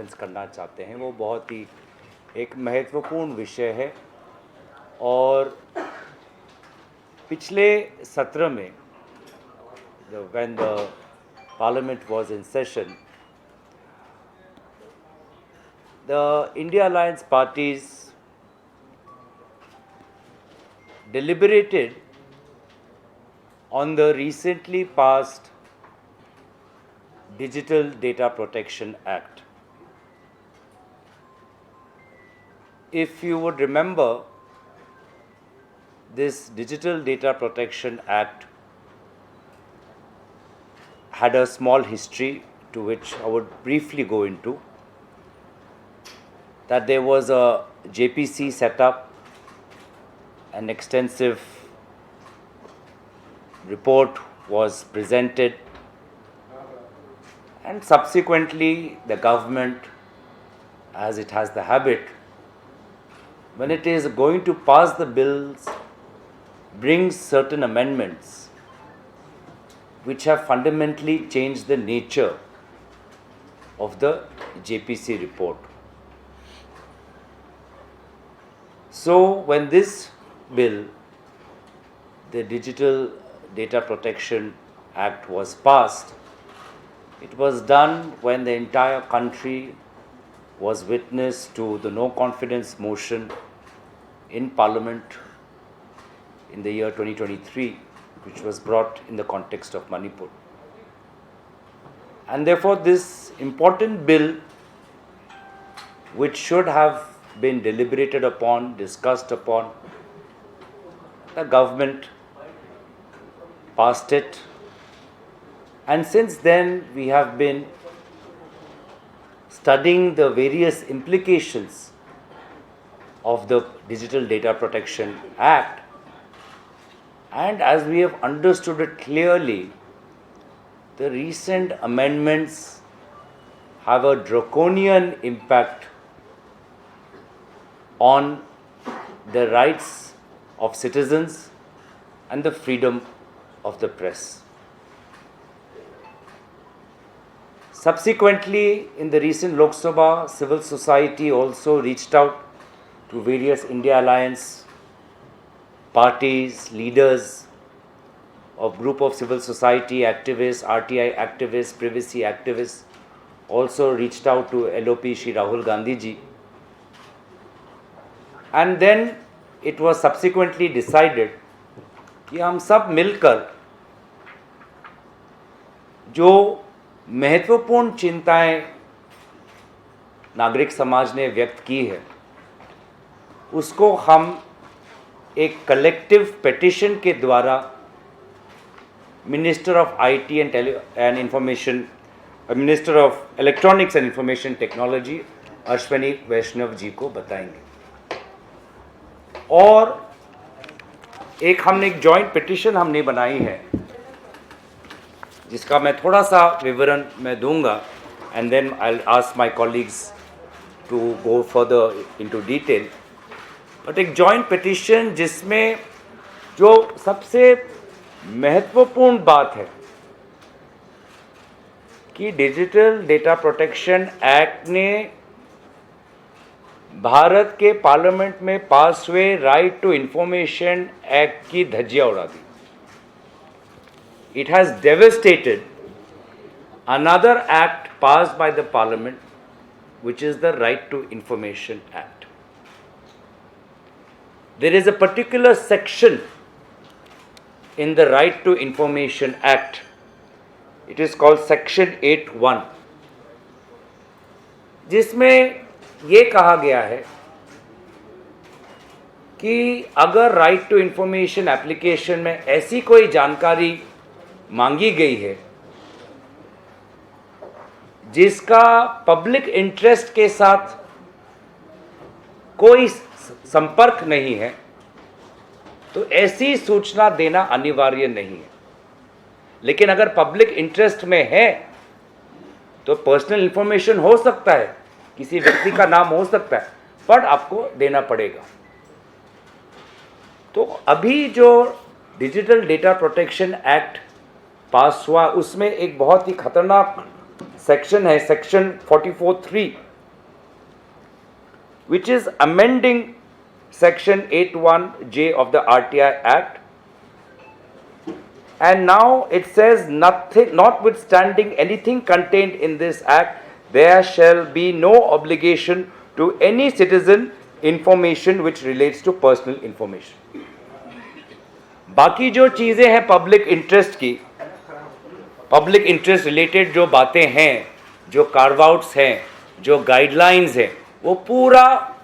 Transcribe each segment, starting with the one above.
Balance करना चाहते हैं, वो बहुत ही एक महत्वपूर्ण विषय है। और पिछले सत्र में when the parliament was in session, the India Alliance parties deliberated on the recently passed Digital Data Protection Act. If you would remember, this Digital Data Protection Act had a small history to which I would briefly go into. That there was a JPC set up, an extensive report was presented, and subsequently the government, as it has the habit, when it is going to pass the bills, brings certain amendments which have fundamentally changed the nature of the JPC report. So when this bill, the Digital Data Protection Act, was passed, it was done when the entire country was witness to the no confidence motion in Parliament in the year 2023, which was brought in the context of Manipur. And therefore this important bill, which should have been deliberated upon, discussed upon, the government passed it, and since then we have been studying the various implications of the Digital Data Protection Act, and as we have understood it clearly, the recent amendments have a draconian impact on the rights of citizens and the freedom of the press. Subsequently, in the recent Lok Sabha, civil society also reached out to various India Alliance parties, leaders of group of civil society activists, RTI activists, privacy activists, also reached out to LOP Shri Rahul Gandhi ji. And then it was subsequently decided कि हम सब मिलकर जो महत्वपूर्ण चिंताएं नागरिक समाज ने व्यक्त की है, उसको हम एक कलेक्टिव पेटिशन के द्वारा minister of IT and information, minister of electronics and information technology Ashwini Vaishnaw ji को बताएंगे। और हमने एक जॉइंट पिटिशन हमने बनाई है, जिसका मैं थोड़ा सा विवरण मैं दूंगा, and then I will ask my colleagues to go further into detail. But एक जॉइंट पिटिशन जिसमें जो सबसे महत्वपूर्ण बात है कि डिजिटल डेटा प्रोटेक्शन एक्ट ने भारत के पार्लियामेंट में पास हुए राइट टू इंफॉर्मेशन एक्ट की धज्जियां उड़ा दी। It has devastated another act passed by the parliament, which is the Right to Information Act. There is a particular section in the Right to Information Act. It is called Section 8(1), जिसमें ये कहा गया है कि अगर right to information application में ऐसी कोई जानकारी मांगी गई है जिसका पब्लिक इंटरेस्ट के साथ कोई संपर्क नहीं है, तो ऐसी सूचना देना अनिवार्य नहीं है। लेकिन अगर पब्लिक इंटरेस्ट में है तो पर्सनल इंफॉर्मेशन हो सकता है, किसी व्यक्ति का नाम हो सकता है, पर आपको देना पड़ेगा। तो अभी जो डिजिटल डेटा प्रोटेक्शन एक्ट पास हुआ, उसमें एक बहुत ही खतरनाक सेक्शन है, section 44(3), which is amending Section 81J of the RTI Act. And now it says, nothing, notwithstanding anything contained in this act, there shall be no obligation to any citizen information which relates to personal information. बाकी जो चीज़ें हैं public interest की, public interest related जो बातें हैं, जो curve outs हैं, जो गाइडलाइंस हैं, वो पूरा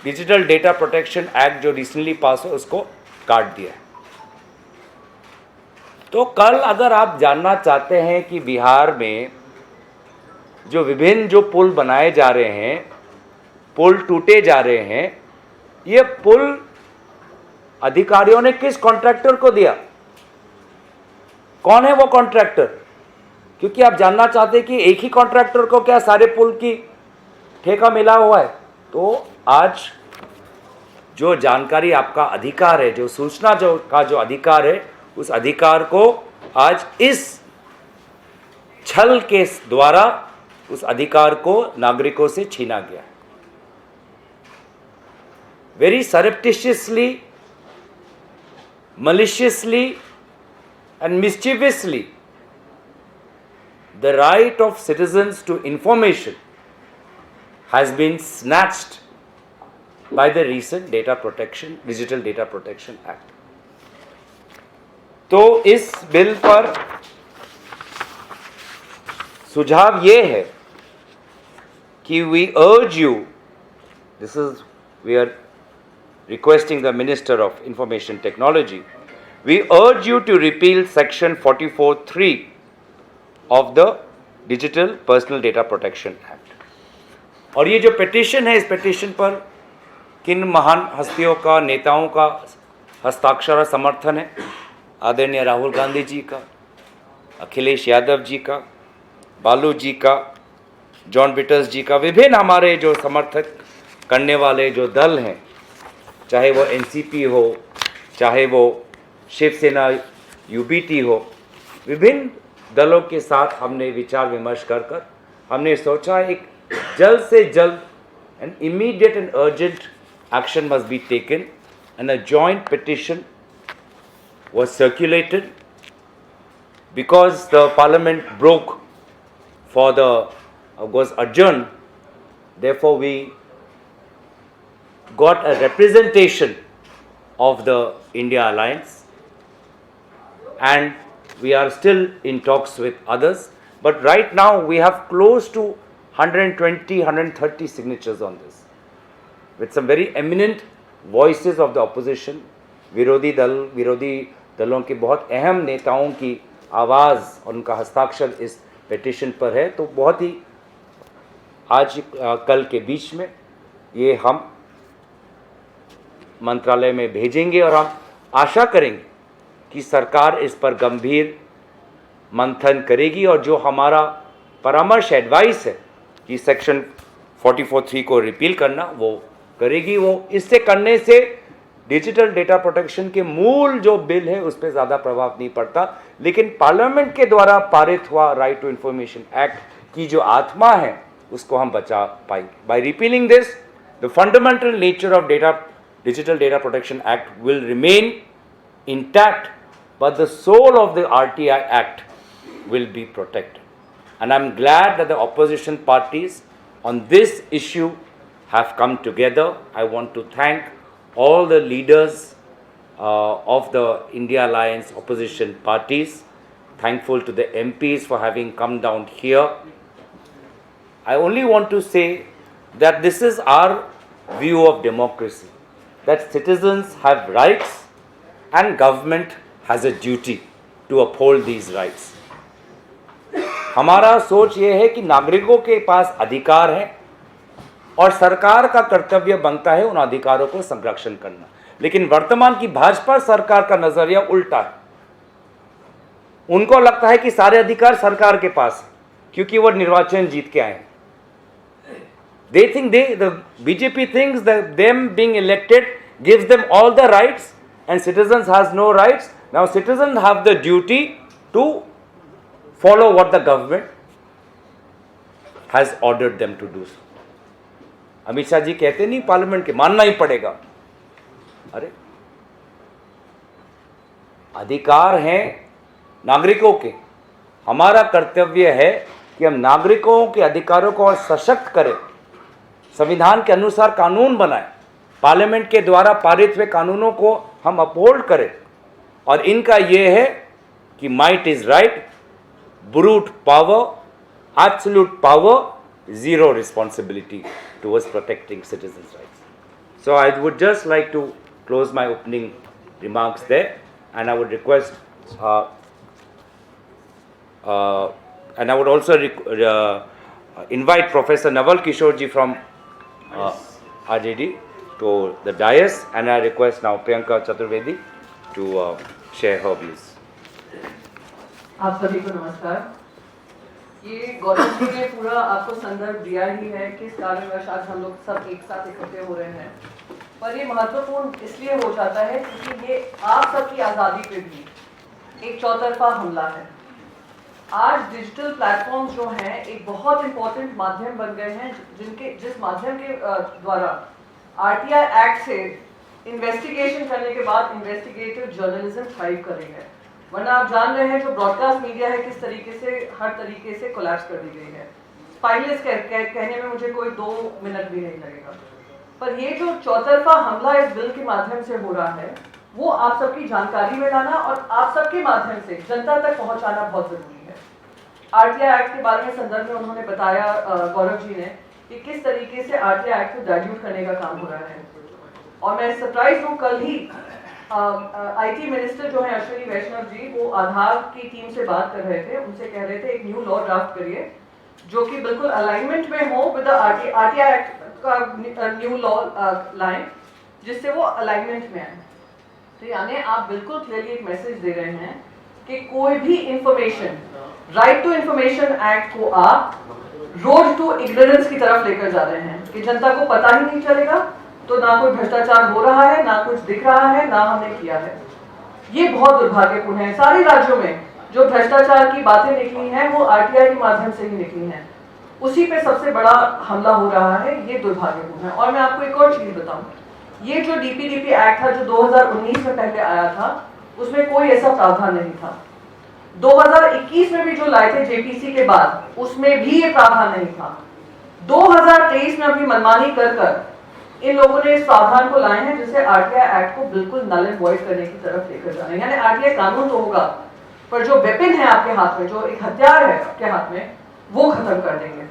डिजिटल डेटा प्रोटेक्शन एक्ट जो रिसेंटली पास हुआ उसको काट दिया है. तो कल अगर आप जानना चाहते हैं कि बिहार में जो विभिन्न जो पुल बनाए जा रहे हैं, पुल टूटे जा रहे हैं, ये पुल अधिकारियों ने किस कॉन्ट्रैक्टर को दिया, कौन है वो कॉन्ट्रैक्टर? क्योंकि आप जानना चाहते हैं कि एक ही कॉन्ट्रैक्टर को क्या सारे पुल की ठेका मिला हुआ है. तो आज जो जानकारी आपका अधिकार है, जो सूचना जो अधिकार है, उस अधिकार को आज इस छल के द्वारा उस अधिकार को नागरिकों से छीना गया. Very surreptitiously, maliciously and mischievously, the right of citizens to information has been snatched by the recent Digital Data Protection Act. तो इस बिल पर सुझाव ये है कि we urge you, we are requesting the Minister of Information Technology, we urge you to repeal Section 44(3) of the Digital Personal Data Protection Act. और ये जो पिटीशन है, इस पिटीशन पर किन महान हस्तियों का, नेताओं का हस्ताक्षर और समर्थन है? आदरणीय राहुल गांधी जी का, अखिलेश यादव जी का, बालू जी का, जॉन विटर्स जी का, विभिन्न हमारे जो समर्थक करने वाले जो दल हैं, चाहे वो एनसीपी हो, चाहे वो शिवसेना यूबीटी हो, विभिन्न दलों के साथ हमने विचार विमर्श कर हमने सोचा एक जल्द से जल्द an immediate and urgent action must be taken, and a joint petition was circulated. Because the parliament broke for was adjourned, therefore we got a representation of the India Alliance, and we are still in talks with others, but right now we have close to 120-130 signatures on this, with some very eminent voices of the opposition. विरोधी दलों के बहुत अहम नेताओं की आवाज़ और उनका हस्ताक्षर इस पिटीशन पर है. तो बहुत ही आज कल के बीच में ये हम मंत्रालय में भेजेंगे और हम आशा करेंगे कि सरकार इस पर गंभीर मंथन करेगी और जो हमारा परामर्श एडवाइस है कि सेक्शन 44(3) को रिपील करना वो करेगी. वो इससे करने से डिजिटल डेटा प्रोटेक्शन के मूल जो बिल है उस पर ज़्यादा प्रभाव नहीं पड़ता, लेकिन पार्लियामेंट के द्वारा पारित हुआ राइट टू इंफॉर्मेशन एक्ट की जो आत्मा है उसको हम बचा पाएंगे. By repealing this, the fundamental nature of digital data protection act will remain intact, but the soul of the RTI Act will be protected. And I'm glad that the opposition parties on this issue have come together. I want to thank all the leaders of the India Alliance opposition parties. Thankful to the MPs for having come down here. I only want to say that this is our view of democracy, that citizens have rights and government has a duty to uphold these rights. हमारा सोच ये है कि नागरिकों के पास अधिकार है और सरकार का कर्तव्य बनता है उन अधिकारों को संरक्षण करना. लेकिन वर्तमान की भाजपा सरकार का नजरिया उल्टा है. उनको लगता है कि सारे अधिकार सरकार के पास है क्योंकि वो निर्वाचन जीत के आए हैं. They think the BJP thinks that them being elected gives them all the rights and citizens has no rights. Now citizens have the duty to follow what the government has ordered them to do. Amit Shah ji कहते नहीं parliament के, मानना ही पड़ेगा। अरे अधिकार हैं नागरिकों के, हमारा कर्तव्य है कि हम नागरिकों के अधिकारों को और सशक्त करें, संविधान के अनुसार कानून बनाएं, पार्लियामेंट के द्वारा पारित हुए कानूनों को हम अपहोल्ड करें। और इनका ये है कि might is right, brute power, absolute power, zero responsibility towards protecting citizens' rights. So I would just like to close my opening remarks there, and I would request, and I would also invite Professor Naval Kishore ji from RJD to the dais, and I request now Priyanka Chaturvedi to share her views. आप सभी को नमस्कार। ये गौरव जी ने पूरा आपको संदर्भ दिया ही है किस कारणवश आज हम लोग सब एक साथ इकट्ठे हो रहे हैं, पर ये महत्वपूर्ण इसलिए हो जाता है क्योंकि ये आप सबकी आज़ादी पे भी एक चौतरफा हमला है। आज डिजिटल प्लेटफॉर्म्स जो हैं एक बहुत इंपॉर्टेंट माध्यम बन गए हैं, जिस माध्यम के द्वारा आरटीआई एक्ट से इन्वेस्टिगेशन करने के बाद इन्वेस्टिगेटिव जर्नलिज्म थ्राइव करेंगे। वरना आप जान रहे हैं जो ब्रॉडकास्ट मीडिया है किस तरीके से हर तरीके से कोलैप्स कर दी गई है। स्पाइनलेस कहने में मुझे कोई 2 मिनट भी नहीं लगेगा। पर ये जो चौतरफा हमला इस बिल के माध्यम से हो रहा है वो आप सबकी जानकारी में लाना और आप सबके माध्यम से जनता तक पहुंचाना बहुत जरूरी है। आरटीआई एक्ट के बारे में संदर्भ में उन्होंने बताया गौरव जी ने कि किस तरीके से आरटीआई एक्ट को डाइल्यूट करने का काम हो रहा है। और मैं सरप्राइज हूँ, कल ही आईटी मिनिस्टर जो है अश्विनी वैष्णव जी वो आधार की टीम से बात कर रहे थे, उनसे कह रहे थे एक न्यू लॉ ड्राफ्ट करिए जो कि बिल्कुल अलाइनमेंट में हो विद आरटीआई एक्ट का न्यू लॉ लाएं जिससे वो अलाइनमेंट में आए। तो यानी आप बिल्कुल क्लियरली एक मैसेज दे रहे हैं कि कोई भी information, right to information act को आप रोड टू इग्नोरेंस की तरफ लेकर जा रहे हैं कि जनता को पता ही नहीं चलेगा, तो ना कोई भ्रष्टाचार हो रहा है, ना कुछ दिख रहा है, ना हमने किया है। ये बहुत दुर्भाग्यपूर्ण है। सारे राज्यों में जो भ्रष्टाचार की बातें निकली हैं वो आरटीआई के माध्यम से ही निकली हैं, उसी पे सबसे बड़ा हमला हो रहा है। ये दुर्भाग्यपूर्ण है। और मैं आपको एक और चीज बताऊं, ये जो डीपीडीपी एक्ट था जो 2019 में पहले आया था उसमें कोई ऐसा प्रावधान नहीं था। 2021 में भी जो लाए थे जेपीसी के बाद उसमें भी ये प्रावधान नहीं था। 2023 में अभी मनमानी कर इन लोगों ने इस प्रावधान को लाए हैं जिससे आरटीआई एक्ट को बिल्कुल नल एंड वॉइड करने की तरफ लेकर जा रहे हैं। यानी आरटीआई कानून तो होगा पर जो वेपन है आपके हाथ में, जो एक हथियार है आपके हाथ में, वो खत्म कर देंगे।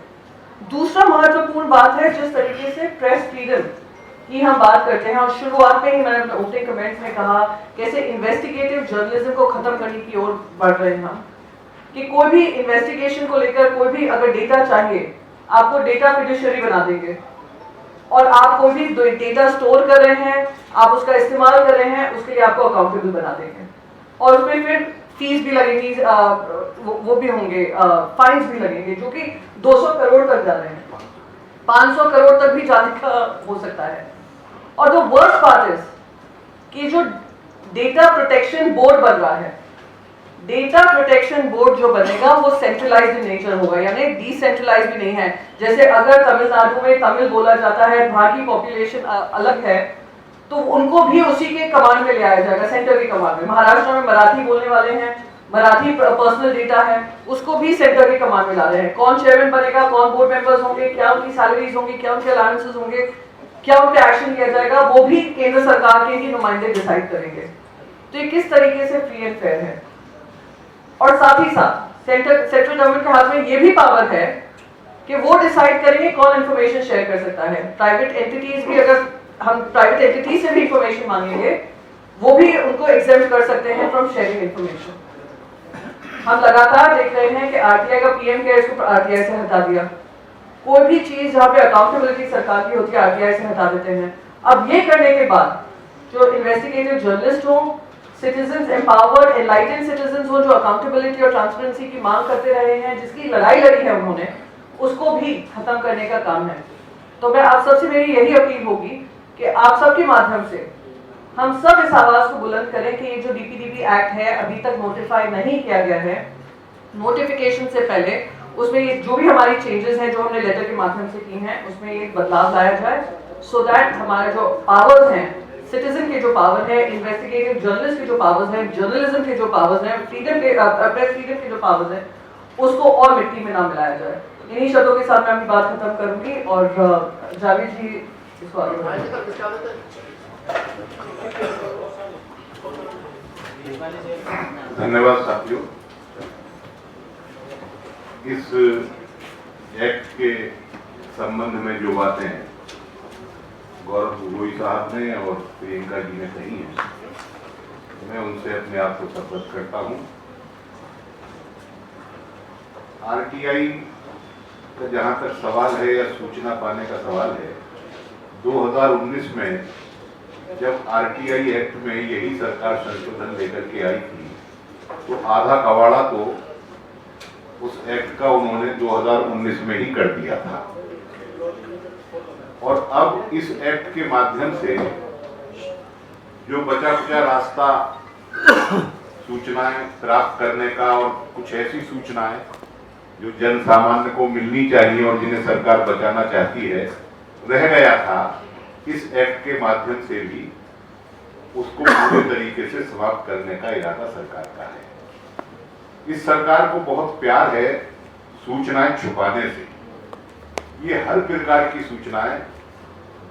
दूसरा महत्वपूर्ण बात है जिस तरीके से प्रेस फ्रीडम की हम बात करते हैं, और शुरुआत में ही मैंने अपने ओपनिंग कमेंट्स में कहा कैसे इन्वेस्टिगेटिव जर्नलिज्म को खत्म करने की ओर बढ़ रहे हैं हम, कि कोई भी इन्वेस्टिगेशन को लेकर कोई भी अगर डेटा चाहिए आपको डेटा फिडुशियरी बना देंगे, और आप कोई भी डेटा स्टोर कर रहे हैं, आप उसका इस्तेमाल कर रहे हैं, उसके लिए आपको अकाउंटेबल बना देंगे। और उसमें फिर फीस भी लगेगी, वो भी होंगे, फाइन्स भी लगेंगे जो कि 200 करोड़ तक जा रहे हैं, 500 करोड़ तक भी जाने का हो सकता है। और द वर्स्ट पार्ट इज कि जो डेटा प्रोटेक्शन बोर्ड बन रहा है, डेटा प्रोटेक्शन बोर्ड जो बनेगा वो सेंट्रलाइज्ड इन नेचर होगा, यानी डिसेंट्रलाइज्ड भी नहीं है। जैसे अगर तमिलनाडु में तमिल बोला जाता है, वहां की पॉपुलेशन अलग है, तो उनको भी उसी के कमांड में ले आया जाएगा, सेंटर के कमांड में। महाराष्ट्र में मराठी बोलने वाले हैं, मराठी पर्सनल डेटा है, उसको भी सेंटर के कमांड में ला रहे हैं। कौन चेयरमैन बनेगा, कौन बोर्ड मेंबर्स होंगे, क्या उनकी सैलरीज होंगी, क्या उनके अलाउंसेस होंगे, क्या उन पे एक्शन लिया जाएगा, वो भी केंद्र सरकार के ही नुमाइंदे डिसाइड करेंगे। तो ये किस तरीके से फ्री एंड फेयर है। और साथ ही साथ सेंट्रल गवर्नमेंट के हाथ में ये भी पावर है कि वो डिसाइड करेंगे कौन इंफॉर्मेशन शेयर कर सकता है। प्राइवेट एंटिटीज भी, अगर हम प्राइवेट एंटिटीज से भी इंफॉर्मेशन मांगेंगे वो भी उनको एग्जेम्प्ट कर सकते हैं फ्रॉम शेयरिंग इंफॉर्मेशन। हम लगातार देख रहे हैं कि आरटीआई का पीएम केयर्स को आरटीआई से हटा दिया। कोई भी चीज जहाँ पे अकाउंटेबिलिटी सरकार की होती है आरटीआई से हटा देते हैं। अब ये करने के बाद जो इन्वेस्टिगेटिव जर्नलिस्ट हो, सिटीजंस एम्पावर्ड एनलाइटेंड सिटीजंस हो, जो अकाउंटेबिलिटी और ट्रांसपेरेंसी की मांग करते रहे हैं, जिसकी लड़ाई लड़ी है उन्होंने, उसको भी खत्म करने का काम है। तो मैं आप सबसे मेरी यही अपील होगी कि आप सबके माध्यम से हम सब इस आवाज को बुलंद करें कि ये जो डीपीडीपी एक्ट है अभी तक नोटिफाई नहीं किया गया है, नोटिफिकेशन से पहले उसमें ये जो भी हमारी चेंजेस हैं जो हमने लेटर के माध्यम से की हैं उसमें ये बदलाव लाया जाए सो दैट हमारे जो पावर्स हैं सिटीजन के जो पावर है इन्वेस्टिगेटिव जर्नलिस्ट के जो पावर्स हैं जर्नलिज्म के जो पावर्स हैं फ्रीडम के प्रेस फ्रीडम के जो पावर्स हैं उसको और मिट्टी में ना मिलाया जाए। इन्हीं शब्दों के साथ मैं अपनी बात खत्म करूंगी और जावेद जी इसको आगे बढ़ाएं। धन्यवाद साथियों। इस एक्ट के संबंध में जो बातें गौरव गोगोई साहब ने और प्रियंका जी ने कही हैं, मैं उनसे अपने आप को सहमत करता हूं। आरटीआई का जहां तक सवाल है या सूचना पाने का सवाल है, 2019 में जब आरटीआई एक्ट में यही सरकार संशोधन लेकर के आई थी तो आधा कवाड़ा तो उस एक्ट का उन्होंने 2019 में ही कर दिया था। और अब इस एक्ट के माध्यम से जो बचा कुचा रास्ता सूचनाएं प्राप्त करने का और कुछ ऐसी सूचनाएं जो जन सामान्य को मिलनी चाहिए और जिन्हें सरकार बचाना चाहती है रह गया था, इस एक्ट के माध्यम से भी उसको पूरे तरीके से समाप्त करने का इरादा सरकार का है। इस सरकार को बहुत प्यार है सूचनाएं छुपाने से। ये हर प्रकार की सूचनाएं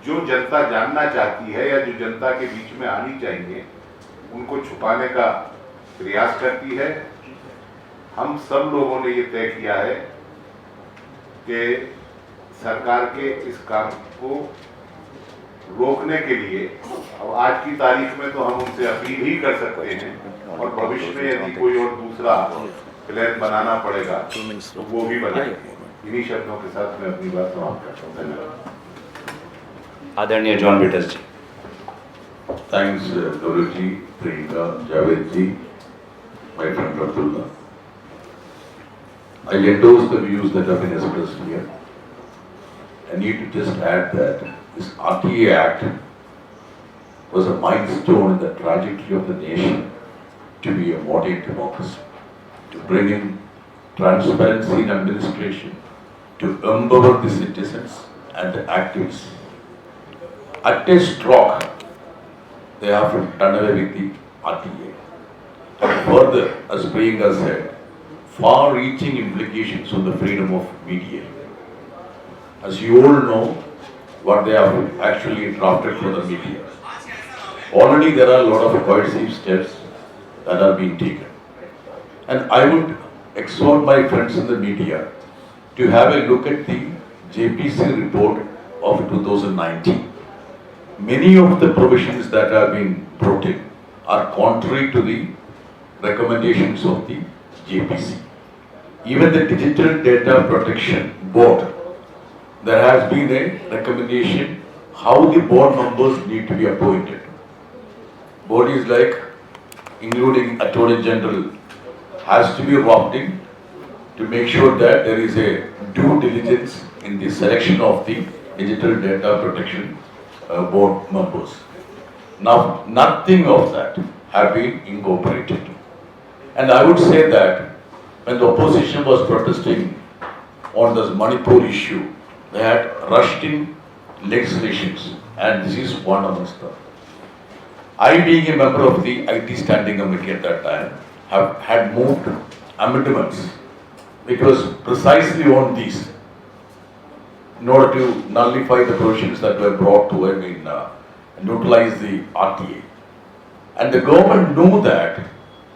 जो जनता जानना चाहती है या जो जनता के बीच में आनी चाहिए उनको छुपाने का प्रयास करती है। हम सब लोगों ने ये तय किया है कि सरकार के इस काम को रोकने के लिए अब आज की तारीख में तो हम उनसे अपील ही कर सकते हैं और भविष्य में यदि कोई और दूसरा प्लान बनाना पड़ेगा तो वो भी बनाएंगे। इन्हीं शब्दों के साथ मैं अपनी बात समाप्त करता हूँ। धन्यवाद। आदरणीय John tweeters ji. Thanks, Gaurav ji, Priyanka, Javed ji, my friend Abdullah. I endorse the views that have been expressed here. I need to just add that this RTA Act was a milestone in the trajectory of the nation to be a modern democracy, to bring in transparency in administration, to empower the citizens and the activists. At a stroke, they have done away with the RTA. And further, as Priyanka said, far-reaching implications on the freedom of media. As you all know, what they have actually drafted for the media. Already there are a lot of coercive steps that are being taken. And I would exhort my friends in the media to have a look at the JPC report of 2019. Many of the provisions that have been brought in are contrary to the recommendations of the JPC. Even the Digital Data Protection Board, there has been a recommendation how the board members need to be appointed. Bodies like, including Attorney General, has to be opting to make sure that there is a due diligence in the selection of the Digital Data Protection Board members. Now, nothing of that have been incorporated. And I would say that when the opposition was protesting on this Manipur issue, they had rushed in legislations, and this is one amongst them. I, being a member of the IT Standing Committee at that time, have had moved amendments which was precisely on these, in order to nullify the provisions that were brought to neutralize the RTA. And the government knew that,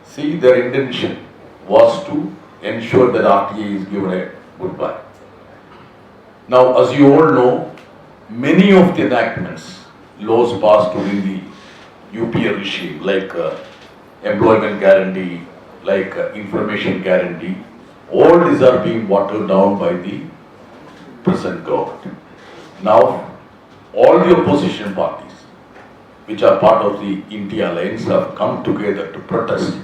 see, their intention was to ensure that RTA is given a goodbye. Now, as you all know, many of the enactments, laws passed during the UPA regime, like employment guarantee, like information guarantee, all these are being watered down by the present government. Now, all the opposition parties, which are part of the India Alliance, have come together to protest.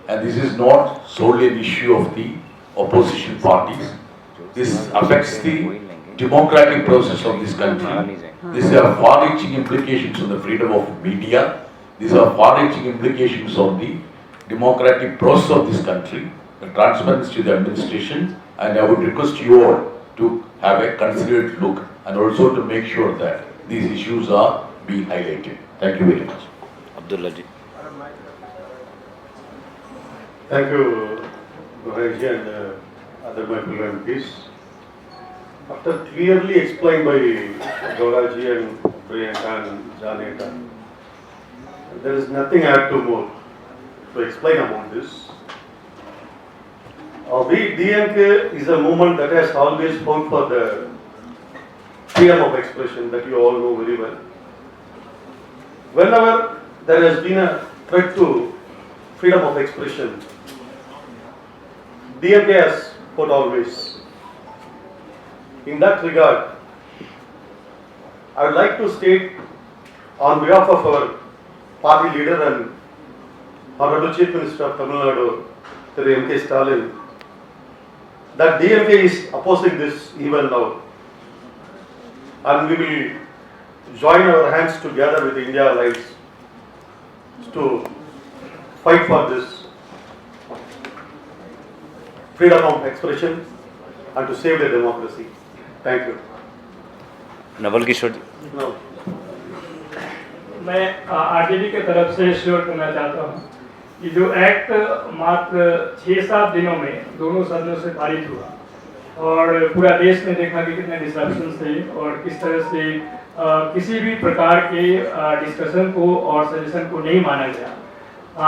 And this is not solely an issue of the opposition parties. This affects the democratic process of this country. These are far-reaching implications on the freedom of media. These are far-reaching implications on the democratic process of this country, the transparency to the administration, And I would request you all to have a considerate look and also to make sure that these issues are being highlighted. Thank you very much. Abdullah ji. Thank you, Maharaj and other my fellow MPs. After clearly explained by Gauraji and Priyanka and Janeta, there is nothing I have to more to explain about this. We DMK is a movement that has always fought for the freedom of expression that you all know very well. Whenever there has been a threat to freedom of expression, DMK has fought always. In that regard, I would like to state on behalf of our party leader and Honorable Chief Minister of Tamil Nadu, Thiru M.K. Stalin, that DMK is opposing this even now. And we will join our hands together with India Alliance to fight for this freedom of expression and to save the democracy. Thank you. Naval Kishore ji. No. मैं आरजेडी के तरफ से sure करना चाहता हूँ कि जो act मात्र 6-7 दिनों में दोनों सदनों से पारित हुआ और पूरा देश ने देखा कि कितने डिस्ट्रप्शन थे और किस तरह से किसी भी प्रकार के डिस्कशन को और सजेशन को नहीं माना गया।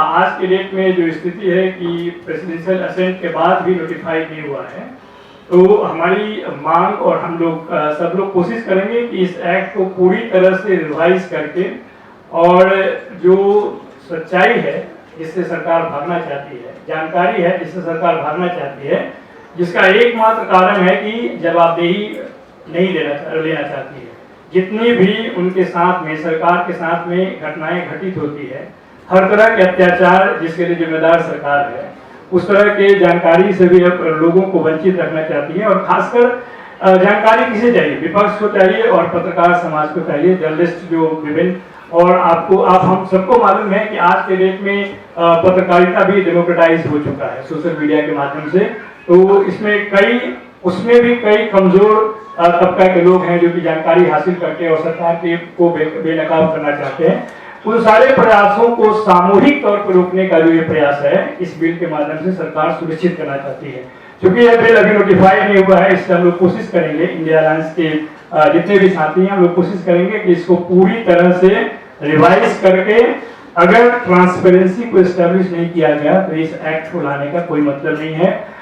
आज के डेट में जो स्थिति है कि प्रेसिडेंशियल असेंट के बाद भी नोटिफाइड नहीं हुआ है, तो हमारी मांग और हम लोग सब लोग कोशिश करेंगे कि इस एक्ट को पूरी तरह से रिवाइज करके और जो सच्चाई है जिससे सरकार भागना चाहती है, जानकारी है जिससे सरकार भागना चाहती है, जिसका एकमात्र कारण है कि जवाबदेही नहीं लेना चाहती है। जितनी भी उनके साथ में सरकार के साथ में घटनाएं घटित होती है, हर तरह के अत्याचार जिसके लिए जिम्मेदार सरकार है, उस तरह के जानकारी से भी लोगों को वंचित रखना चाहती है। और खासकर जानकारी किसे चाहिए? विपक्ष को चाहिए और पत्रकार समाज को चाहिए, जर्नलिस्ट जो विभिन्न, और आप हम सबको मालूम है कि आज के डेट में पत्रकारिता भी डेमोक्रेटाइज हो चुका है सोशल मीडिया के माध्यम से। तो उसमें भी कई कमजोर तबका के लोग हैं जो कि जानकारी हासिल करके और सरकार को बेनकाब करना चाहते हैं। उन सारे प्रयासों को सामूहिक तौर पर रोकने का जो ये प्रयास है, इस बिल के माध्यम से सरकार सुनिश्चित करना चाहती है। क्योंकि यह बिल अभी नोटिफाइड नहीं हुआ है, इससे हम लोग कोशिश करेंगे, इंडिया अलायंस के जितने भी साथी हैं हम लोग कोशिश करेंगे कि इसको पूरी तरह से रिवाइज करके, अगर ट्रांसपेरेंसी को एस्टेब्लिश नहीं किया गया तो इस एक्ट को लाने का कोई मतलब नहीं है।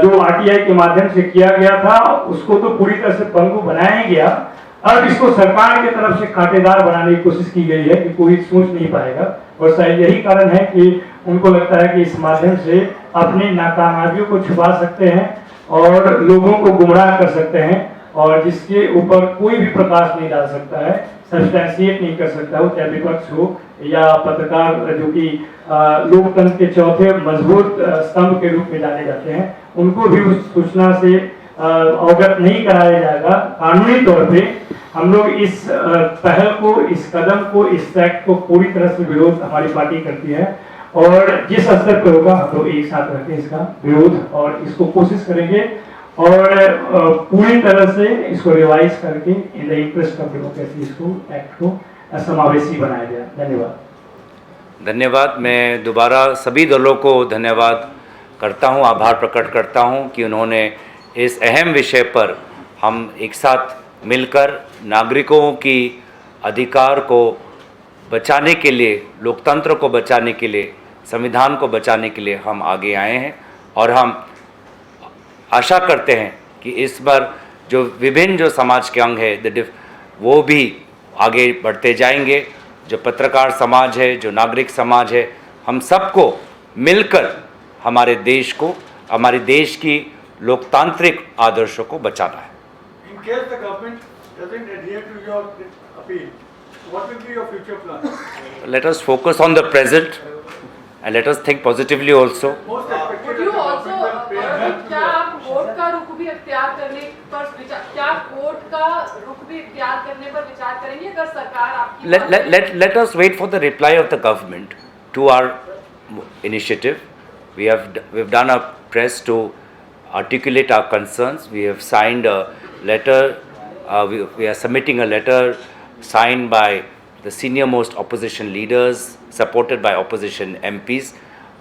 जो आरटीआई के माध्यम से किया गया था उसको तो पूरी तरह से पंगु बनाया ही गया, अब इसको सरकार की तरफ से कांटेदार बनाने की कोशिश की गई है कि कोई सोच नहीं पाएगा। और शायद यही कारण है कि उनको लगता है कि इस माध्यम से अपनी नाकामयाबियों को छुपा सकते हैं और लोगों को गुमराह कर सकते हैं, और जिसके ऊपर कोई भी प्रकाश नहीं डाल सकता है, सब्सटैंशिएट नहीं कर सकता हो, चाहे विपक्ष हो या पत्रकार जो कि लोकतंत्र के चौथे मजबूत स्तंभ के रूप में जाने जाते हैं, उनको भी उस सूचना से अवगत नहीं कराया जाएगा। कानूनी तौर पे हम लोग इस पहल को, इस कदम को, इस एक्ट को पूरी तरह से विरोध हमारी पार्टी करती है और जिस स्तर पर होगा हम लोग एक साथ रखें इसका विरोध और इसको कोशिश करेंगे और पूरी तरह से इसको रिवाइज करके in the interest of democracy इसको एक्ट को समावेशी बनाया जाए। धन्यवाद। धन्यवाद। मैं दोबारा सभी दलों को धन्यवाद करता हूं, आभार प्रकट करता हूं कि उन्होंने इस अहम विषय पर हम एक साथ मिलकर नागरिकों की अधिकार को बचाने के लिए, लोकतंत्र को बचाने के लिए, संविधान को बचाने के लिए हम आगे आए हैं। और हम आशा करते हैं कि इस बार जो विभिन्न जो समाज के अंग है वो भी आगे बढ़ते जाएंगे। जो पत्रकार समाज है, जो नागरिक समाज है, हम सबको मिलकर हमारे देश को, हमारे देश की लोकतांत्रिक आदर्शों को बचाना है। In case the government doesn't adhere to your appeal, what will be your future plan? Let us focus on the present and let us think positively also. Most expected Would that you the also, government will pay क्या आप court का रुख भी अख्तियार करने पर विचार, क्या कोर्ट का रुख भी अख्तियार करने पर विचार करेंगे अगर सरकार आपकी Let us wait for the reply of the government to our initiative. We've done a press to articulate our concerns. We have signed a letter, we are submitting a letter signed by the senior most opposition leaders, supported by opposition MPs.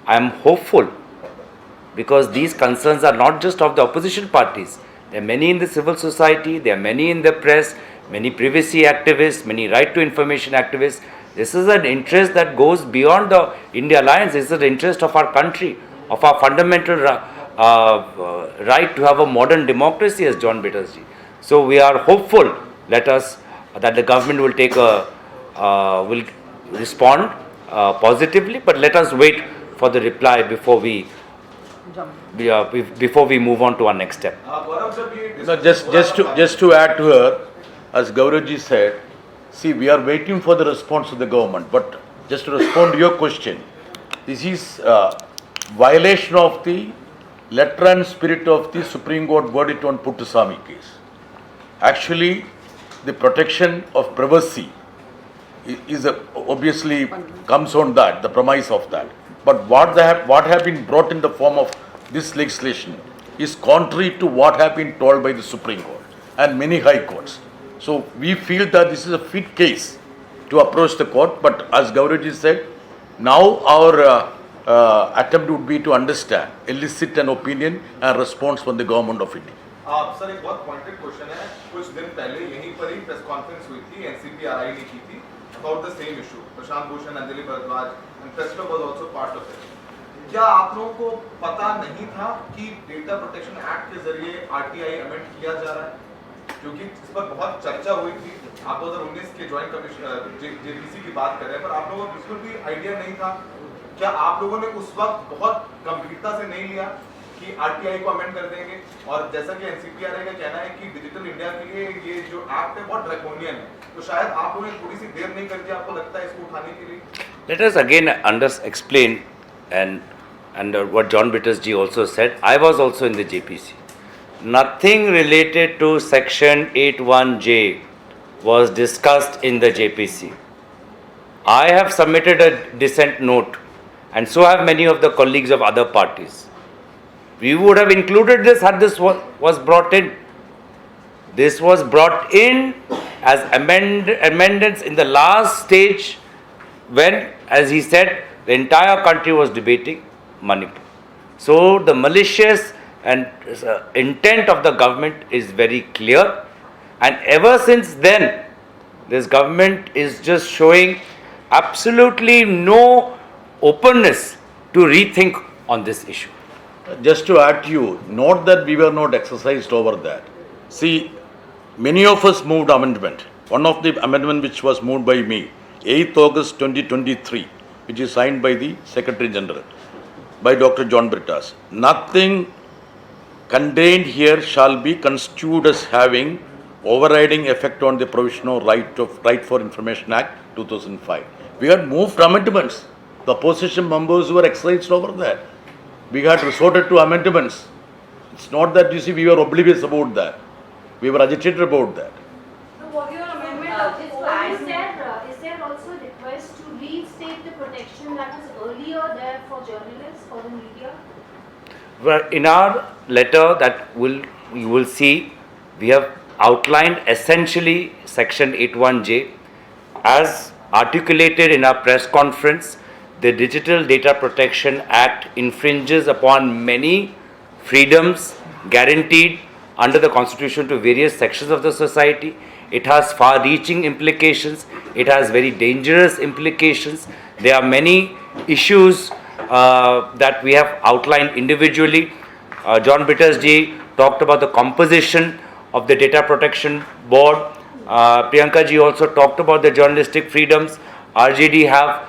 I am hopeful, because these concerns are not just of the opposition parties. There are many in the civil society, there are many in the press, many privacy activists, many right to information activists. This is an interest that goes beyond the India Alliance. This is the interest of our country, of our fundamental right to have a modern democracy, as John Bitterji. So we are hopeful. That the government will take will respond positively, but let us wait for the reply before we move on to our next step. No, just to add to her, as Gaurav said, see, we are waiting for the response of the government. But just to respond to your question, this is violation of the letter and spirit of the Supreme Court verdict on Puttaswamy case. Actually, the protection of privacy is obviously comes on that, the premise of that. But what have been brought in the form of this legislation is contrary to what have been told by the Supreme Court and many high courts. So we feel that this is a fit case to approach the court. But as Gaurav said, now our attempt would be to understand, elicit an opinion and response from the government of India. Sir एक बहुत pointed question है. कुछ दिन पहले यहीं पर ही press conference हुई थी, एनसीपीआरआई ने की थी about the same issue. Prashant Bhushan, Anjali Bharadwaj and presto was also part of it. क्या आप लोगों को पता नहीं था कि डेटा प्रोटेक्शन एक्ट के जरिए आरटीआई अमेंड किया जा रहा है? क्योंकि इस पर बहुत चर्चा हुई थी. आप 2019 के ज्वाइंट कमीशन जेपीसी की बात कर रहे हैं, पर आप लोगों को बिल्कुल भी आइडिया नहीं था. क्या आप लोगों ने उस वक्त बहुत गंभीरता से नहीं लिया कि आरटीआई को अमेंड कर देंगे? और जैसा कि एनसीपीआरआई का कहना है कि डिजिटल इंडिया के लिए ये जो एक्ट है बहुत ड्रैकोनियन है, तो शायद आप लोगों ने थोड़ी सी देर नहीं कर दी, आपको लगता है इसको उठाने के लिए? Let us again explain, and what John Bitterji also said. I was also in the JPC. Nothing related to Section 81J was discussed in the JPC. I have submitted a dissent note, and so have many of the colleagues of other parties. We would have included this had this was brought in. This was brought in as amendments in the last stage when, as he said, the entire country was debating Manipur. So the malicious and intent of the government is very clear, and ever since then this government is just showing absolutely no openness to rethink on this issue. Just to add to you, not that we were not exercised over that. See, many of us moved amendment. One of the amendment which was moved by me, 8th August 2023, which is signed by the Secretary General, by Dr. John Brittas. Nothing contained here shall be construed as having overriding effect on the provisional right for Information Act 2005. We had moved amendments. The opposition members were exercised over that. We had resorted to amendments. It's not that, you see, we were oblivious about that. We were agitated about that. So what your amendment is there also a request to reinstate the protection that was earlier there for journalists, for the media? Well, in our letter that you will see, we have outlined essentially Section 81J as articulated in our press conference. The Digital Data Protection Act infringes upon many freedoms guaranteed under the Constitution to various sections of the society. It has far-reaching implications. It has very dangerous implications. There are many issues that we have outlined individually. John Bitterji talked about the composition of the Data Protection Board. Priyanka ji also talked about the journalistic freedoms. RJD have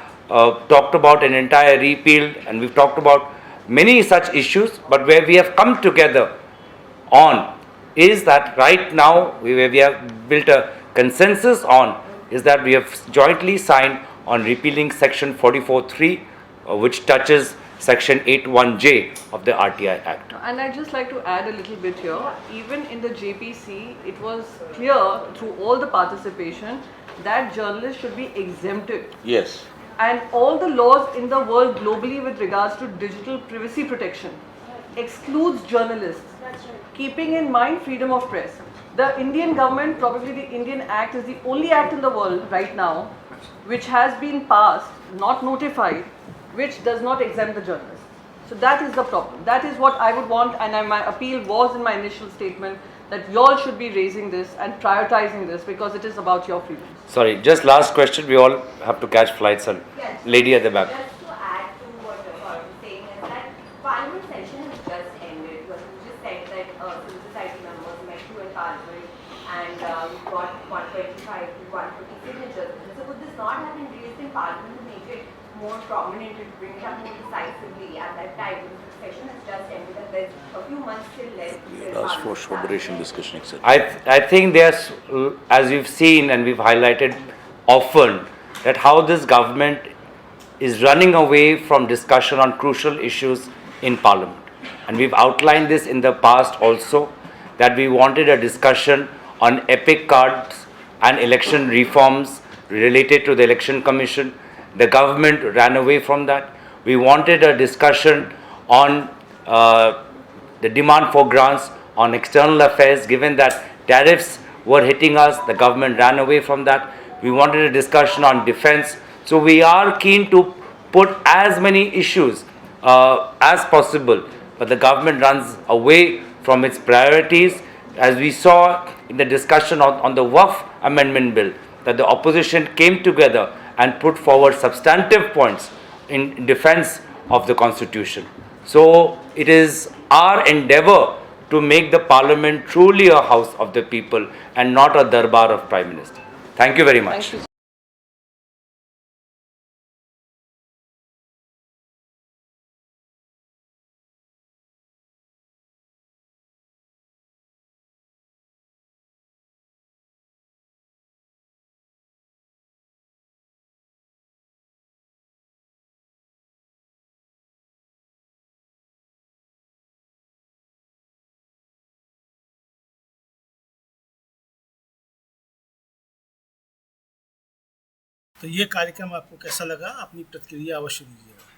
talked about an entire repeal, and we've talked about many such issues. But where we have come together on is that right now, where we have built a consensus on, is that we have jointly signed on repealing Section 44(3), which touches Section 81J of the RTI Act. And I'd just like to add a little bit here. Even in the JPC, it was clear through all the participation that journalists should be exempted. Yes. And all the laws in the world globally with regards to digital privacy protection excludes journalists. That's right. keeping in mind freedom of press. The Indian government, probably the Indian Act, is the only act in the world right now which has been passed, not notified, which does not exempt the journalists. So that is the problem. That is what I would want, and my appeal was in my initial statement that you all should be raising this and prioritizing this because it is about your freedoms. Sorry, just last question. We all have to catch flights. And Yes. lady at the back. Just to add to what Gaurav was saying is that Parliament session has just ended. You just said that civil society members met you in Parliament and got 125 to 150 signatures. So would this not have been raised in Parliament to make it more prominent, to bring it up more decisively at that time? The session has just ended and there's a few months still left. Ask for short duration discussion, etc. I think there's, as we've seen and we've highlighted often, that how this government is running away from discussion on crucial issues in Parliament. And we've outlined this in the past also, that we wanted a discussion on epic cards and election reforms related to the Election Commission. The government ran away from that. We wanted a discussion on the demand for grants on external affairs, given that tariffs were hitting us, the government ran away from that. We wanted a discussion on defense. So we are keen to put as many issues as possible, but the government runs away from its priorities, as we saw in the discussion on the Waqf Amendment Bill, that the opposition came together and put forward substantive points in defense of the Constitution. So it is our endeavor to make the Parliament truly a house of the people and not a darbar of Prime Minister. Thank you very much. Thank you. तो ये कार्यक्रम आपको कैसा लगा, अपनी प्रतिक्रिया अवश्य दीजिएगा।